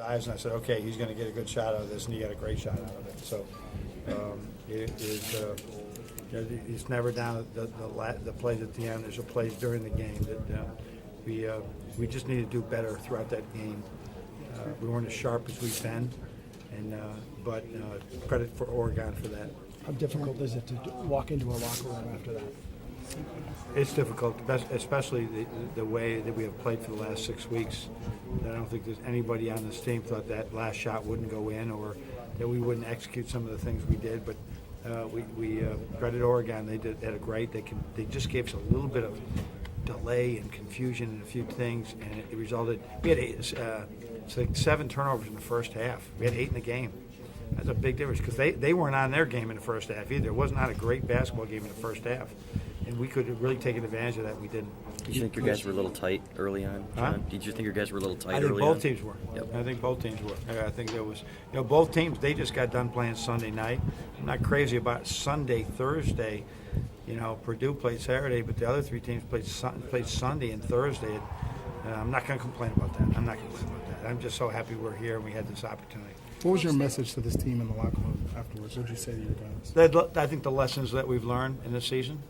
eyes, and I said, okay, he's going to get a good shot out of this, and he got a great shot out of it. So it is, it's never down the plays at the end. There's a plays during the game that we just need to do better throughout that game. We weren't as sharp as we've been, but credit for Oregon for that. How difficult is it to walk into a locker room after that? It's difficult, especially the way that we have played for the last 6 weeks. I don't think there's anybody on this team thought that last shot wouldn't go in or that we wouldn't execute some of the things we did. But we credit Oregon. They had a great. They just gave us a little bit of delay and confusion in a few things, and it resulted. We had it's like 7 turnovers in the first half. We had 8 in the game. That's a big difference because they weren't on their game in the first half either. It was not a great basketball game in the first half. And we could have really taken advantage of that. We didn't. Did you think your guys were a little tight early on, John? Huh? Did you think your guys were a little tight I think early both on? teams were. Yep. I think both teams were. I think there was, both teams, they just got done playing Sunday night. I'm not crazy about Sunday, Thursday. Purdue played Saturday, but the other 3 teams played Sunday and Thursday. I'm not going to complain about that. I'm just so happy we're here and we had this opportunity. What was your message to this team in the locker room afterwards? What did you say to your guys? I think the lessons that we've learned in this season,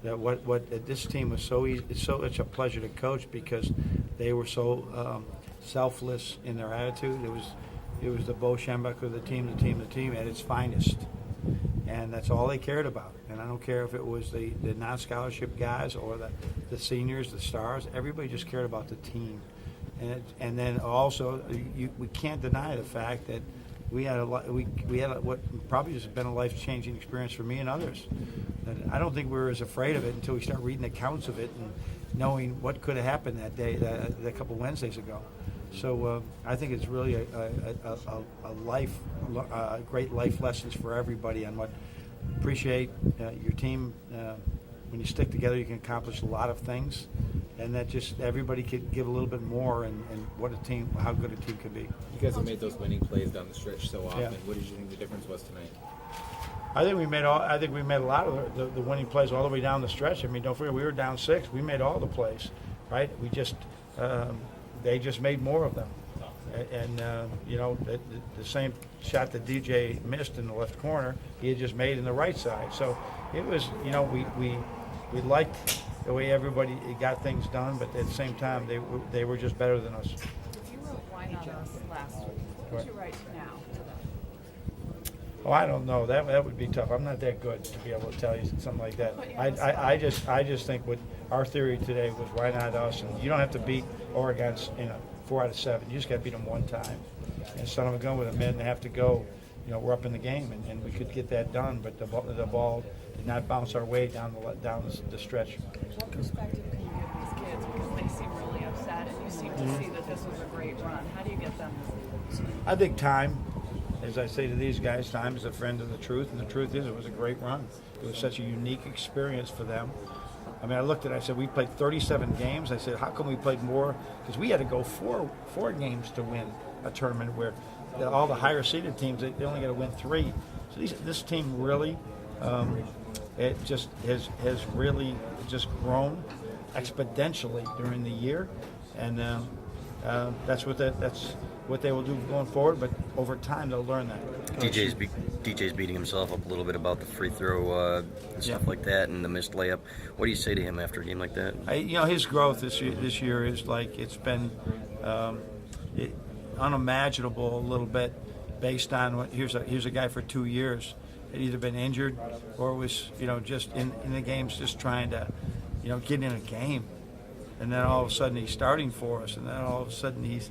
that what this team was so easy. It's such a pleasure to coach because they were so selfless in their attitude. It was the Bo Schembechler, the team at its finest, and that's all they cared about. And I don't care if it was the non-scholarship guys or the seniors, the stars. Everybody just cared about the team. And then also, we can't deny the fact that we had what probably has been a life-changing experience for me and others. And I don't think we were as afraid of it until we start reading accounts of it and knowing what could have happened that day, a couple Wednesdays ago. So I think it's really a great life lessons for everybody on what appreciate your team. When you stick together, you can accomplish a lot of things, and that just everybody could give a little bit more, and what a team, how good a team can be. You guys have made those winning plays down the stretch so often. Yeah. What did you think the difference was tonight? I think we made a lot of the winning plays all the way down the stretch. I mean, don't forget we were down 6. We made all the plays, right? We just they just made more of them, and the same shot that DJ missed in the left corner, he had just made in the right side. So it was, we liked the way everybody got things done, but at the same time they were just better than us. If you wrote Why Not Us last week, what would you write now to them? Oh, I don't know. That would be tough. I'm not that good to be able to tell you something like that. I just think what our theory today was why not us, and you don't have to beat Oregon 4 out of 7. You just got to beat them one time. And son of a gun, with a minute and a half to go, we're up in the game, and we could get that done. But the ball did not bounce our way down the stretch. What perspective can you give these kids, because they seem really upset, and you seem to see that this was a great run? How do you get them? I think time, as I say to these guys, time is a friend of the truth, and the truth is it was a great run. It was such a unique experience for them. I mean, I looked at it, I said, we played 37 games. I said, how come we played more? Because we had to go four games to win a tournament where all the higher seeded teams, they only got to win 3. So this team really, it just has really just grown exponentially during the year, and that's what they will do going forward. But over time, they'll learn that. DJ's beating himself up a little bit about the free throw and stuff like that, and the missed layup. What do you say to him after a game like that? His growth this year is like it's been unimaginable a little bit, based on what here's a guy for 2 years had either been injured or was just in the games just trying to get in a game, and then all of a sudden he's starting for us, and then all of a sudden he's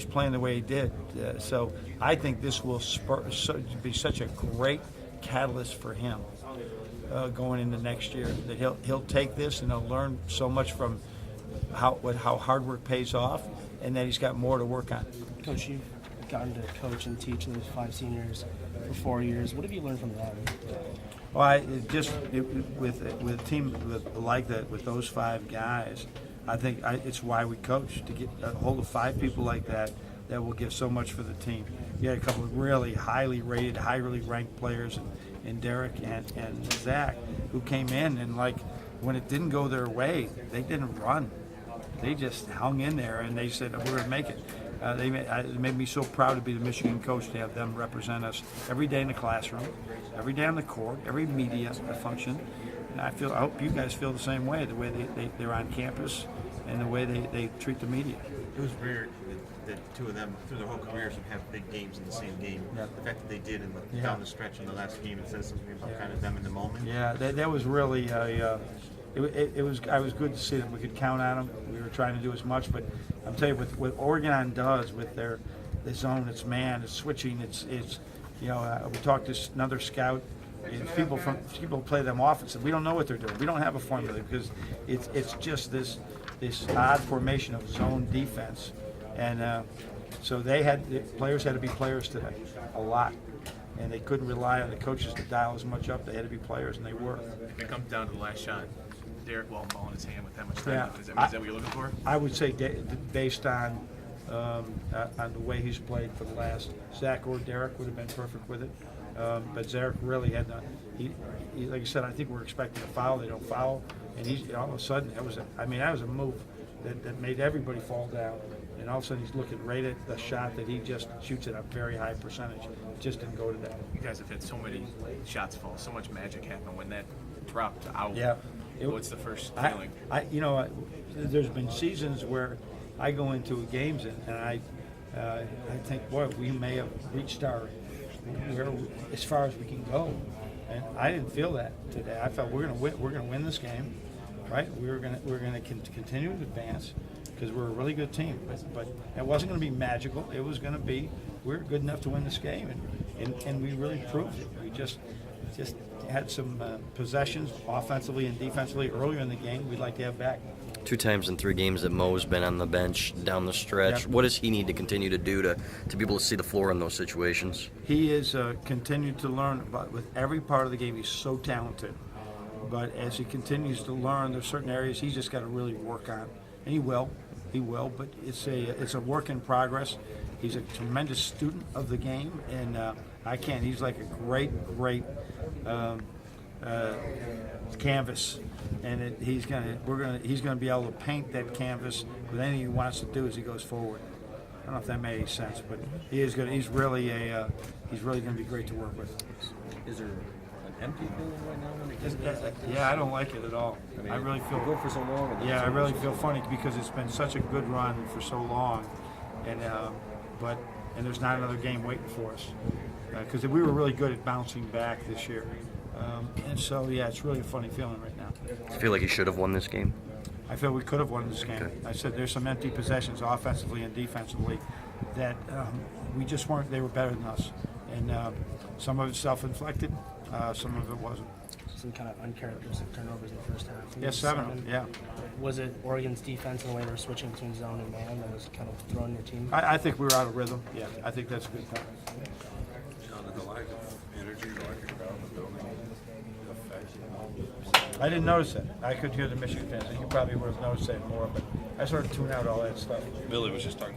playing the way he did. So I think this will be such a great catalyst for him going into next year, that he'll take this and he'll learn so much from how hard work pays off, and that he's got more to work on. Coach, you've gotten to coach and teach those 5 seniors for 4 years. What have you learned from them? Well, with a team like that, with those 5 guys, I think it's why we coach, to get a hold of 5 people like that will give so much for the team. You had a couple of really highly rated, highly ranked players, in Derek and Zach, who came in and when it didn't go their way, they didn't run. They just hung in there, and they said, we're going to make it. It made me so proud to be the Michigan coach to have them represent us every day in the classroom, every day on the court, every media function. And I hope you guys feel the same way, the way they're on campus and the way they treat the media. It was rare that two of them, through their whole careers, would have big games in the same game. Yeah. The fact that they did Yeah. down the stretch in the last game, it says something about kind of them in the moment. Yeah, that was really it was. I was good to see that we could count on them. We were trying to do as much, but I'm telling you, with what Oregon does with their zone, its man, its switching, it's we talked to another scout. People play them off and said we don't know what they're doing. We don't have a formula because it's just this odd formation of zone defense, and so the players had to be players today, a lot. And they couldn't rely on the coaches to dial as much up. They had to be players, and they were. It comes down to the last shot. Derek Wall ball in his hand with that much time Yeah. left. Is that what you're looking for? I would say based on the way he's played for the last, Zach or Derek would have been perfect with it. But Zach really had not. He, like I said, I think we're expecting a foul. They don't foul, and he's all of a sudden that was a move that made everybody fall down. And all of a sudden he's looking right at the shot that he just shoots at a very high percentage. It just didn't go today. You guys have had so many shots fall, so much magic happen when that dropped out. Yeah. What's the first feeling? There's been seasons where I go into games and I think, boy, we may have reached as far as we can go, and I didn't feel that today. I felt we're gonna win this game, right? We're gonna continue to advance because we're a really good team. But it wasn't gonna be magical. It was gonna be we're good enough to win this game, and we really proved it. We just had some possessions offensively and defensively earlier in the game we'd like to have back. 2 times in 3 games that Mo's been on the bench down the stretch. Yep. What does he need to continue to do to be able to see the floor in those situations? He is continued to learn with every part of the game. He's so talented, but as he continues to learn, there's certain areas he's just got to really work on, and he will. But it's a work in progress. He's a tremendous student of the game, and he's like a great canvas, and he's gonna be able to paint that canvas with anything he wants to do as he goes forward. I don't know if that made any sense, but he is good. He's really gonna be great to work with. Is there an empty feeling right now when it gets Yeah, I don't like it at all. I really feel go for so long? And then Yeah, it's I over really so feel long. funny because it's been such a good run for so long, and there's not another game waiting for us because we were really good at bouncing back this year, and so yeah, it's really a funny feeling right now. I feel like he should have won this game. I feel we could have won this game. Okay. I said there's some empty possessions offensively and defensively that we just weren't. They were better than us, and some of it's self-inflicted, some of it wasn't. Some kind of uncharacteristic turnovers in the first half. Yeah, 7. Yeah. Was it Oregon's defense and the way they were switching between zone and man that was kind of throwing your team? I think we were out of rhythm. Yeah, I think that's a good point. John, did the lack of energy, the lack of crowd in the building affect I didn't notice it. I could hear the Michigan fans, and you probably would have noticed that more, but I sort of tune out all that stuff. Billy was just talking